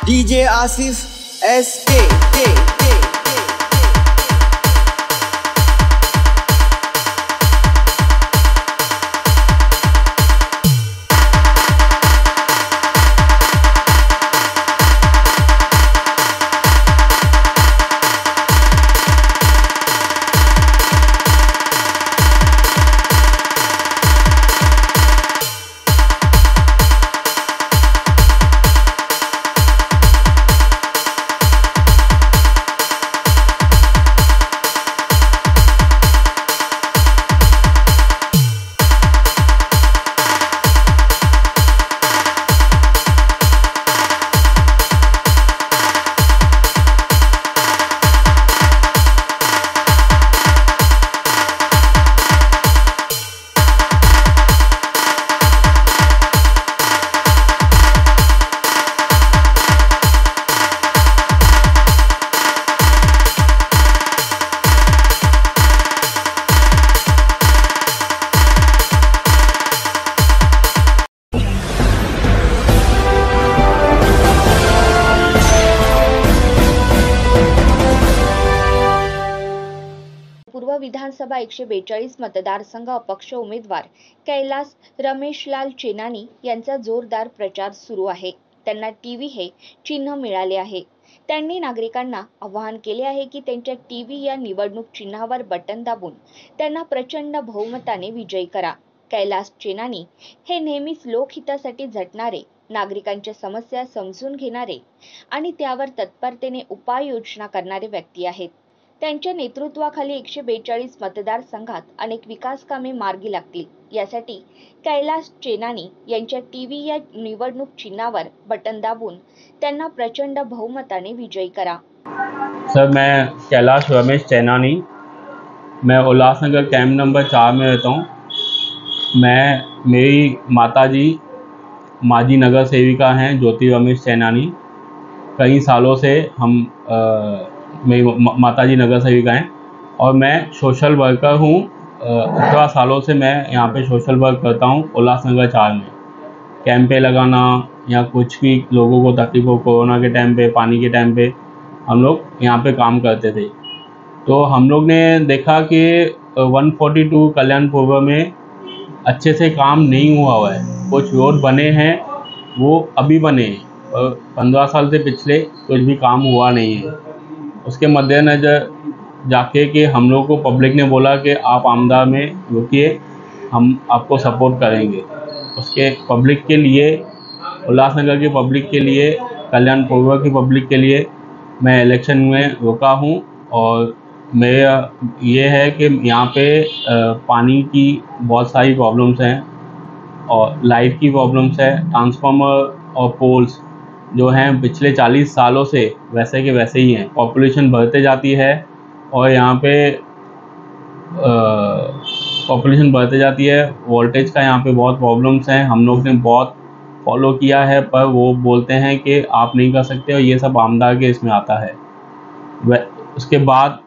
DJ Asif SK. पूर्व विधानसभा 142 मतदारसंघ अपक्ष उमेदवार कैलास रमेशलाल चेनानी यांचा जोरदार प्रचार सुरू आहे। त्यांना टीव्ही हे चिन्ह मिळाले आहे। त्यांनी नागरिकांना आवाहन केले आहे की त्यांच्या टीव्ही या निवडणूक चिन्हावर बटन दाबून त्यांना प्रचंड बहुमताने विजयी करा। कैलास चेनानी हे नेहमीच लोकहितासाठी झटणारे, नागरिकांच्या समस्या समजून घेणारे आणि त्यावर तत्परतेने उपाययोजना करणारे व्यक्ती आहेत। त्यांच्या नेतृत्वाखाली 142 मतदारसंघात अनेक विकास कामे मार्गी लागतील। यासाठी कैलास चेनानी यांच्या टीव्ही या निवडणूक चिन्हावर बटन दाबून त्यांना प्रचंड बहुमताने विजयी करा। सर, मैं कैलाश रमेश चेनानी, मैं उल्लासनगर कैंप नंबर 4 में रहता हूँ। मेरी माताजी माजी नगर सेविका हैं ज्योति रमेश चेनानी। कई सालों से हम मेरी माताजी नगर सेविका हैं और मैं सोशल वर्कर हूँ। 18 सालों से मैं यहाँ पे सोशल वर्क करता हूँ उल्लासनगर 4 में। कैंपें लगाना या कुछ भी लोगों को तकलीफ हो, कोरोना के टाइम पे, पानी के टाइम पे हम लोग यहाँ पे काम करते थे। तो हम लोग ने देखा कि 142 कल्याणपुर में अच्छे से काम नहीं हुआ है। कुछ रोड बने हैं, वो अभी बने हैं और 15 साल से पिछले कुछ भी काम हुआ नहीं है। उसके मद्देनज़र जाके कि हम लोग को पब्लिक ने बोला कि आप आमदा में रुकिए, हम आपको सपोर्ट करेंगे। उसके पब्लिक के लिए, उल्लासनगर की पब्लिक के लिए, कल्याणपुर की पब्लिक के लिए मैं इलेक्शन में रुका हूँ। और मेरा ये है कि यहाँ पे पानी की बहुत सारी प्रॉब्लम्स हैं और लाइट की प्रॉब्लम्स है। ट्रांसफार्मर और पोल्स जो हैं पिछले 40 सालों से वैसे के वैसे ही हैं। पॉपुलेशन बढ़ते जाती है और यहाँ पे पॉपुलेशन बढ़ते जाती है। वोल्टेज का यहाँ पे बहुत प्रॉब्लम्स हैं। हम लोग ने बहुत फॉलो किया है पर वो बोलते हैं कि आप नहीं कर सकते और ये सब आमदा के इसमें आता है। उसके बाद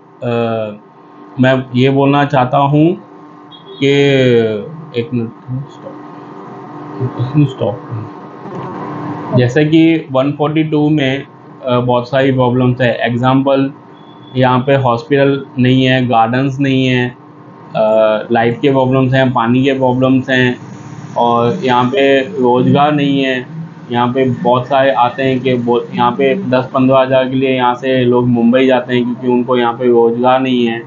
मैं ये बोलना चाहता हूँ कि एक मिनट स्टॉप। जैसे कि 142 में बहुत सारी प्रॉब्लम्स है। एग्जांपल, यहाँ पे हॉस्पिटल नहीं है, गार्डन्स नहीं है, लाइट के प्रॉब्लम्स हैं, पानी के प्रॉब्लम्स हैं और यहाँ पे रोज़गार नहीं है। यहाँ पे बहुत सारे आते हैं कि यहाँ पे 10-15 हज़ार के लिए यहाँ से लोग मुंबई जाते हैं क्योंकि उनको यहाँ पे रोज़गार नहीं है।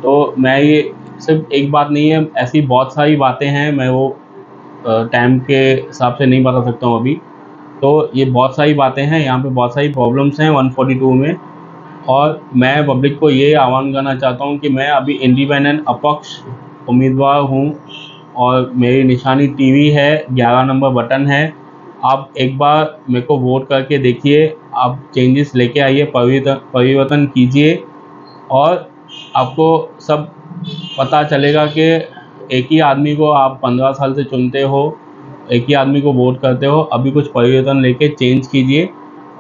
तो मैं ये सिर्फ एक बात नहीं है, ऐसी बहुत सारी बातें हैं, मैं वो टाइम के हिसाब से नहीं बता सकता हूँ अभी। तो ये बहुत सारी बातें हैं, यहाँ पे बहुत सारी प्रॉब्लम्स हैं 142 में। और मैं पब्लिक को ये आह्वान करना चाहता हूँ कि मैं अभी इंडिपेंडेंट अपक्ष उम्मीदवार हूँ और मेरी निशानी टीवी है, 11 नंबर बटन है। आप एक बार मेरे को वोट करके देखिए, आप चेंजेस लेके आइए, परिवर्तन कीजिए और आपको सब पता चलेगा कि एक ही आदमी को आप 15 साल से चुनते हो, एक ही आदमी को वोट करते हो। अभी कुछ परिवर्तन लेके चेंज कीजिए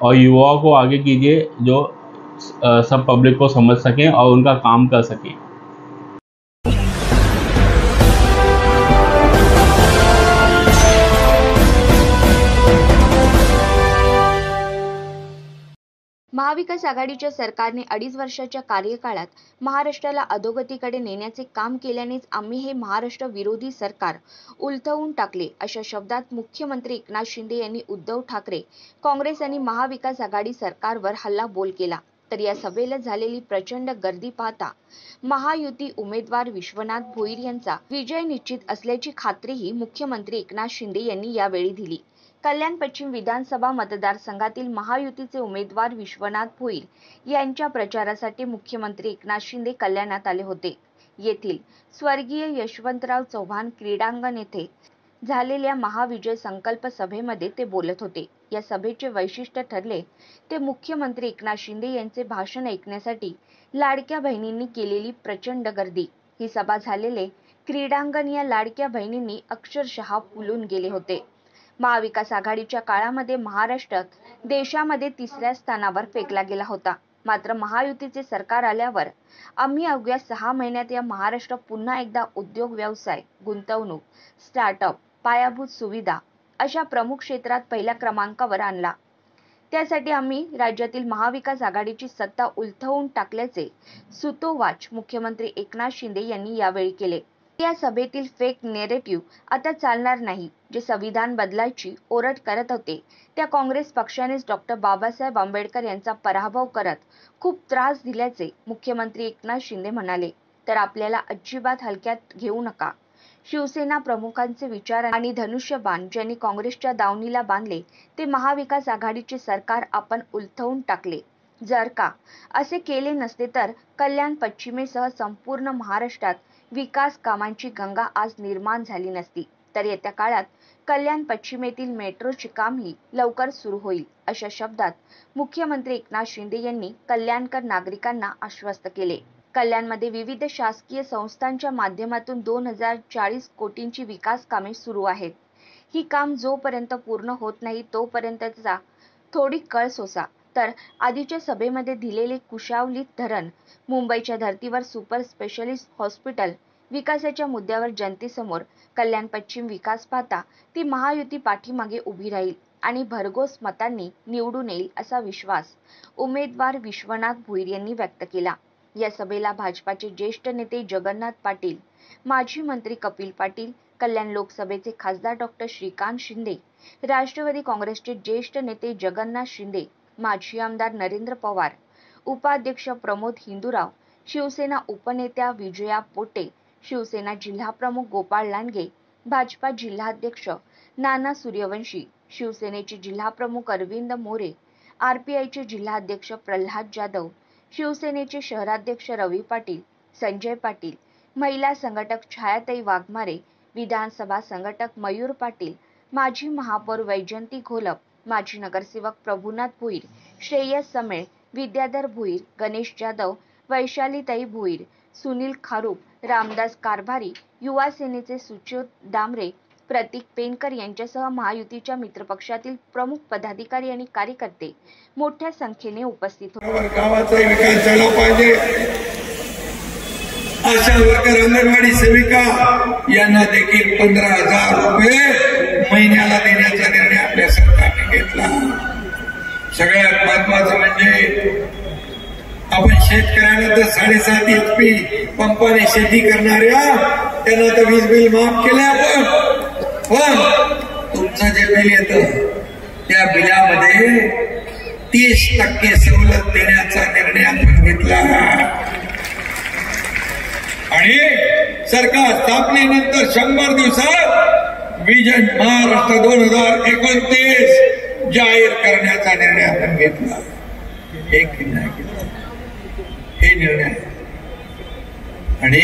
और युवाओं को आगे कीजिए जो सब पब्लिक को समझ सकें और उनका काम कर सकें। महाविकास आघाडीच्या सरकारने 2.5 वर्षाच्या कार्यकाळात महाराष्ट्राला अधोगतीकडे नेण्याचे काम केल्यानेच आम्ही हे महाराष्ट्र विरोधी सरकार उलथवून टाकले, अशा शब्दात मुख्यमंत्री एकनाथ शिंदे यांनी उद्धव ठाकरे, काँग्रेस आणि महाविकास आघाडी सरकारवर हल्लाबोल केला. तर या सभेला झालेली प्रचंड गर्दी पाहता महायुती उमेदवार विश्वनाथ भोईर यांचा विजय निश्चित असल्याची खात्रीही मुख्यमंत्री एकनाथ शिंदे यांनी यावेळी दिली. कल्याण पश्चिम विधानसभा मतदारसंघातील महायुतीचे उमेदवार विश्वनाथ भोईर यांच्या प्रचारासाठी मुख्यमंत्री एकनाथ शिंदे कल्याणात आले होते. येथील स्वर्गीय यशवंतराव चव्हाण क्रीडांगण येथे झालेल्या महाविजय संकल्प सभेमध्ये ते बोलत होते. या सभेचे वैशिष्ट्य ठरले ते मुख्यमंत्री एकनाथ शिंदे यांचे भाषण ऐकण्यासाठी लाडक्या बहिणींनी केलेली प्रचंड गर्दी. ही सभा झालेले क्रीडांगण या लाडक्या बहिणींनी अक्षरशः फुलून गेले होते. महाविकास आघाडीच्या काळामध्ये महाराष्ट्रात देशामध्ये 3ऱ्या स्थानावर फेकला गेला होता. मात्र महायुतीचे सरकार आल्यावर आम्ही अवघ्या 6 महिन्यात या महाराष्ट्र पुन्हा एकदा उद्योग व्यवसाय, गुंतवणूक, स्टार्टअप, पायाभूत सुविधा अशा प्रमुख क्षेत्रात पहिल्या क्रमांकावर आणला. त्यासाठी आम्ही राज्यातील महाविकास आघाडीची सत्ता उलथवून टाकल्याचे सूतोवाच मुख्यमंत्री एकनाथ शिंदे यांनी यावेळी केले. या सभेतील फेक नेरेटिव्ह आता चालणार नाही. जे संविधान बदलायची ओरड करत होते त्या काँग्रेस पक्षानेच डॉ. बाबासाहेब आंबेडकर यांचा पराभव करत खूप त्रास दिल्याचे मुख्यमंत्री एकनाथ शिंदे म्हणाले. तर आपल्याला अजिबात हलक्यात घेऊ नका. शिवसेना प्रमुखांचे विचार आणि धनुष्यबाण ज्यांनी काँग्रेसच्या दावणीला बांधले ते महाविकास आघाडीचे सरकार आपण उलथवून टाकले. जर का असे केले नसते तर कल्याण पश्चिमेसह संपूर्ण महाराष्ट्रात विकास कामांची गंगा आज निर्माण झाली नसती. तर येत्या काळात कल्याण पश्चिमेतील मेट्रोचे कामही लवकर सुरू होईल, अशा शब्दात मुख्यमंत्री एकनाथ शिंदे यांनी कल्याणकर नागरिकांना आश्वस्त केले. कल्याणमध्ये विविध शासकीय संस्थांच्या माध्यमातून 2040 कोटींची विकास कामे सुरू आहेत. ही काम जोपर्यंत पूर्ण होत नाही तोपर्यंतचा थोडी कळ सोसा. तर आधीच्या सभेमध्ये दिलेले कुशावलीत धरण, मुंबईच्या धर्तीवर सुपर स्पेशालिस्ट हॉस्पिटल विकासाच्या मुद्द्यावर जनतेसमोर कल्याण पश्चिम विकास पाहता ती महायुती पाठीमागे उभी राहील आणि भरघोस मतांनी निवडून येईल असा विश्वास उमेदवार विश्वनाथ भोईर यांनी व्यक्त केला. या सभेला भाजपाचे ज्येष्ठ नेते जगन्नाथ पाटील, माजी मंत्री कपिल पाटील, कल्याण लोकसभेचे खासदार डॉ. श्रीकांत शिंदे, राष्ट्रवादी काँग्रेसचे ज्येष्ठ नेते जगन्नाथ शिंदे, माजी आमदार नरेंद्र पवार, उपाध्यक्ष प्रमोद हिंदूराव, शिवसेना उपनेत्या विजया पोटे, शिवसेना जिल्हाप्रमुख गोपाळ लांडगे, भाजपा जिल्हाध्यक्ष नाना सूर्यवंशी, शिवसेनेचे जिल्हाप्रमुख अरविंद मोरे, आरपीआयचे जिल्हाध्यक्ष प्रल्हाद जाधव, शिवसेनेचे शहराध्यक्ष रवी पाटील, संजय पाटील, महिला संघटक छायाताई वाघमारे, विधानसभा संघटक मयूर पाटील, माजी महापौर वैजंती घोलप, माजी नगरसेवक प्रभुनाथ भोईर, श्रेयस समेळ, विद्याधर भोईर, गणेश जाधव, वैशालीताई भोईर, सुनील खारूप, रामदास कारभारी, युवा सेनेचे सुच्योत दामरे, प्रतीक पेनकर यांच्यासह महायुतीच्या मित्रपक्षातील प्रमुख पदाधिकारी आणि कार्यकर्ते मोठ्या संख्येने उपस्थित होते. गावाचा विकास झाला पाहिजे. आशा वर्कर, अंगणवाडी सेविका यांना देखील 15,000 रुपये महिन्याला देण्याचा निर्णय आपल्या सरकारने घेतला. सगळ्यात महत्वाचं म्हणजे आपण शेतकऱ्यांना तर 7.5 HP पंपाने शेती करणाऱ्या त्यांना तर वीज बिल माफ केलं आपण. पण तुमचं जे बिल येतं त्या बिलामध्ये 30% सवलत देण्याचा निर्णय आपण घेतला आणि सरकार स्थापनेनंतर 100 दिवसात विजन महाराष्ट्र 2029 जाहीर करण्याचा निर्णय आपण घेतला. एक निर्णय घेतला, हे निर्णय आणि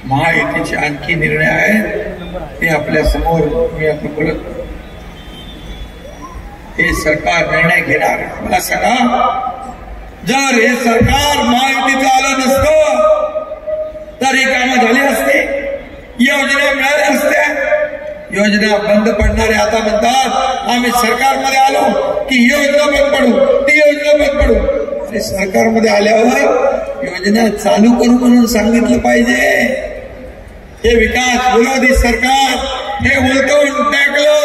महायुतीचे आणखी निर्णय आहेत ते आपल्या समोर मी आता बोलत. हे सरकार निर्णय घेणार. मला सांगा, जर हे सरकार महायुतीचं आलं नसतं तर ही कामं झाली असते, योजना मिळाल्या असत्या. योजना बंद पडणारे आता म्हणतात आम्ही सरकारमध्ये आलो की योजना बंद पडू, ती योजना बंद पडू. ते सरकारमध्ये आल्यावर योजना चालू करू म्हणून सांगितलं पाहिजे. हे विकास विरोधी सरकार हे उलटवून टाकलं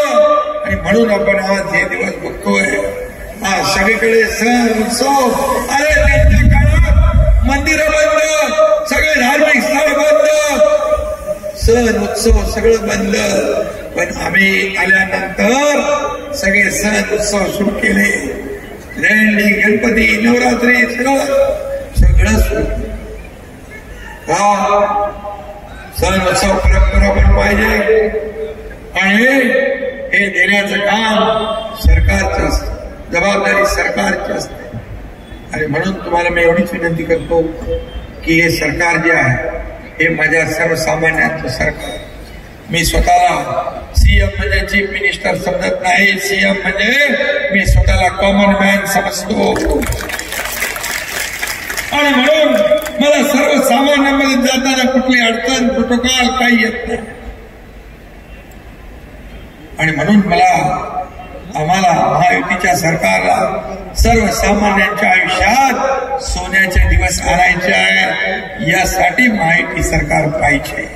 आणि म्हणून आपण आज हे दिवस बघतोय. आज सगळे सगळीकडे सण उत्सव. अरे त्यांच्या काळात मंदिरं बंद, सगळे धार्मिक स्थळ बंद, सण उत्सव सगळं बंद. पण आम्ही आल्यानंतर सगळे सण उत्सव सुरू केले. दहीहंडी, गणपती, नवरात्री सगळं सुरू. सण उत्सव परंपरा पण पाहिजे आणि हे देण्याचं काम सरकारचं असतं, जबाबदारी सरकारची असते. आणि म्हणून तुम्हाला मी एवढीच विनंती करतो की हे सरकार जे आहे हे माझ्या सर्वसामान्यांचं सरकार. मी स्वतःला सीएम म्हणजे चीफ मिनिस्टर समजत नाही. सीएम म्हणजे मी स्वतःला कॉमन मॅन समजतो. आणि म्हणून मला सर्वसामान्यांमध्ये जाताना कुठली अडचण प्रोटोकॉल काही येत नाही. आणि म्हणून आम्हाला महायुतीच्या सरकारला सर्वसामान्यांच्या आयुष्यात सोन्याचे दिवस आणायचे आहे. यासाठी महायुती सरकार पाहिजे.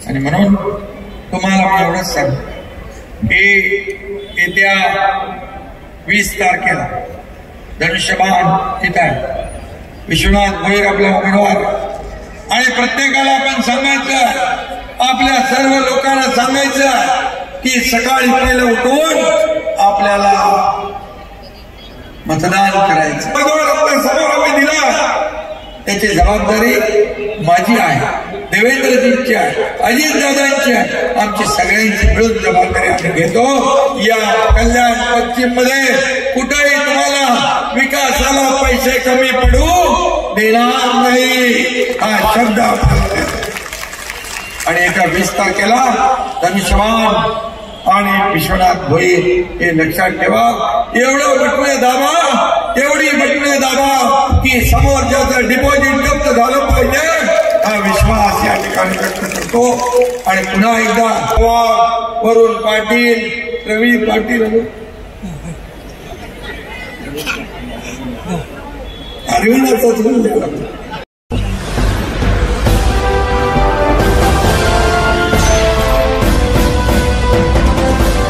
आणि म्हणून तुम्हाला मी एवढंच सांगतो की येत्या 20 तारखेला धनुष्यबाण तिथं आहे. विश्वनाथ भोईर आपला उमेदवार. आणि प्रत्येकाला आपण सांगायचं, आपल्या सर्व लोकांना सांगायचं की सकाळी पहिलं उठून आपल्याला मतदान करायचं. समोर आम्ही दिला, त्याची जबाबदारी माझी आहे, देवेंद्रजींची आहे, अजितदादांची आहे, आमची सगळ्यांची मिळून जबाबदारी आम्ही घेतो. या कल्याण पश्चिम मध्ये कुठेही तुम्हाला विकासाला पैसे कमी पडू देणार नाही हा शब्द. आणि एका 20 तारखेला धनुष्यबाण आणि विश्वनाथ भोईर हे लक्षात ठेवा. एवढं बटणे दाबा, एवढी बटणे दाबा की समोरच्याचं डिपॉझिट जप्त झालं पाहिजे हा विश्वास या ठिकाणी व्यक्त करतो. आणि पुन्हा एकदा वरुण पाटील, रवी पाटील, अरविंदाचा